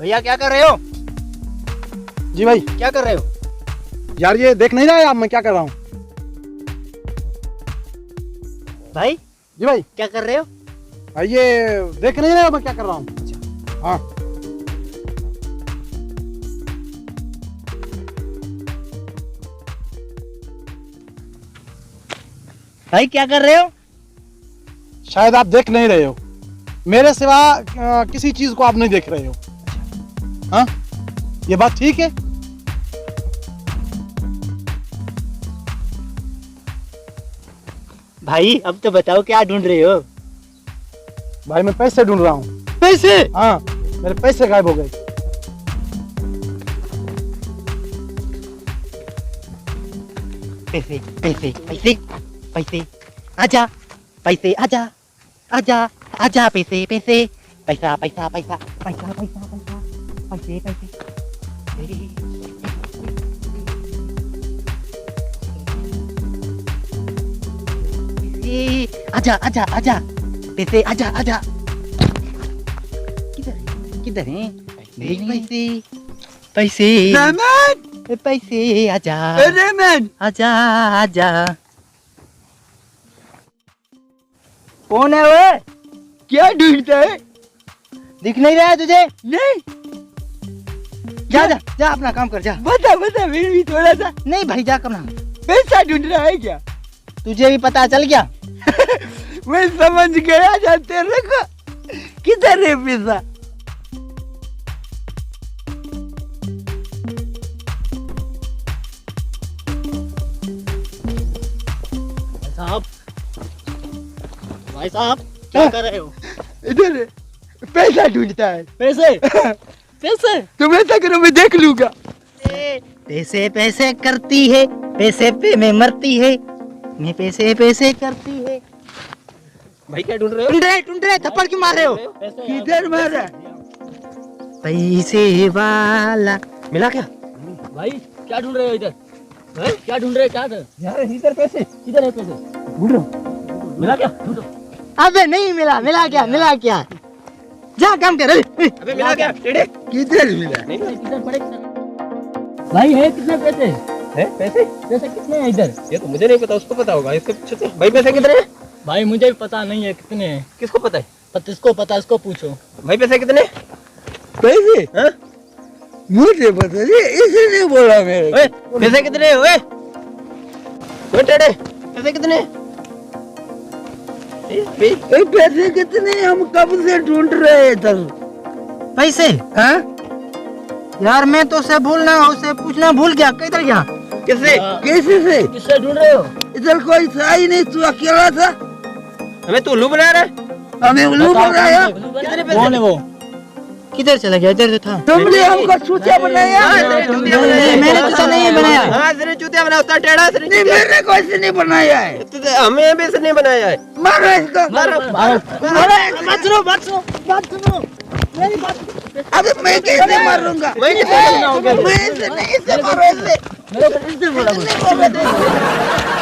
भैया क्या कर रहे हो? जी भाई। क्या कर रहे हो? यार ये देख नहीं रहा है आप मैं क्या कर रहा हूँ? भाई जी भाई। क्या कर रहे हो? भाई ये देख नहीं रहे हो मैं क्या कर रहा हूँ? हाँ। भाई क्या कर रहे हो? शायद आप देख नहीं रहे हो, मेरे सिवा किसी चीज को आप नहीं देख रहे हो। हाँ, ये बात ठीक है? भाई अब तो बताओ क्या ढूंढ रहे हो? भाई मैं पैसे ढूंढ रहा हूँ। पैसे? हाँ, मेरे पैसे गायब हो गए। पैसे पैसे पैसे पैसे आजा, पैसे आजा आजा आजा, पैसे पैसे पैसा पैसा पैसा पैसा पैसा पैसा पैसे पैसे आजा आजा आजा, पैसे आजा आजा। किधर किधर है पैसे? पैसे रहमान, पैसे आजा रहमान, आजा आजा। कौन है वो? क्या ढूंढता है? दिख नहीं रहा है तुझे? नहीं। जा जा जा, अपना काम कर जा। बता बता, मेरे भी थोड़ा सा। नहीं भाई, जा करना। पैसा ढूंढ रहा है क्या? तुझे भी पता चल गया? मैं समझ गया, जाते रखो। किधर है पैसा? साहब, भाई साहब क्या कर रहे हो? इधर है। पैसा ढूंढता है। पैसे पैसे तुम ऐसा करो, मैं देख लूंगा। पैसे पैसे करती है, पैसे पे में मरती है, मैं पैसे पैसे करती है। भाई क्या ढूंढ रहे हो? ढूंढ रहे, थप्पड़ क्यों मार रहे हो? किधर मारा? पैसे वाला मिला क्या? भाई क्या ढूंढ रहे हो इधर? क्या ढूंढ रहे हो? क्या यार इधर पैसे, किधर है पैसे? ढूंढ रहा हूं। मिला क्या? ढूंढो। अबे नहीं मिला। मिला क्या? मिला क्या? जा काम कर। अबे मिला क्या? टेढ़े किधर मिला? नहीं किधर पड़े? भाई है कितने पैसे? है पैसे? पैसे कितने हैं इधर? ये तो मुझे नहीं पता, उसको पता होगा। इसको पूछो तो। भाई पैसे कितने हैं? भाई मुझे भी पता नहीं है कितने हैं। किसको पता है? इसको पता, इसको पूछो। भाई पैसे कितने? पैसे? हाँ? मुझे पता नहीं, इसने बोला मेरे। ओए पैसे कितने? ओए ओए टेढ़े, पैसे कितने? पैसे कितने? हम कब से ढूंढ रहे हैं इधर। पैसे? हाँ? यार मैं तो उसे भूलना, उसे पूछना भूल गया। किधर गया? किससे? कैसे से? किससे ढूंढ रहे हो? इधर कोई था ही नहीं, तू अकेला था। हमें तू उल्लू बना रहा है? हमें उल्लू बनाया। कितने पैसे? कौन है वो? किधर चला गया? इधर तो था। तुमने हमको चूतिया बनाया। मैंने तुझे नहीं बनाया। हाँ तेरे चूतिया बना, होता टेढ़ा तेरे नहीं, मैंने कोई से नहीं बनाया है। हमें भी इसने बनाया है। मारो इसको। मारो मत सुनो। अबे मैं कैसे मारूंगा? मैं कैसे मारूंगा? मैं इसे नहीं, इसे मारो, इसे। मेरे को इससे बोला। इसने बोला।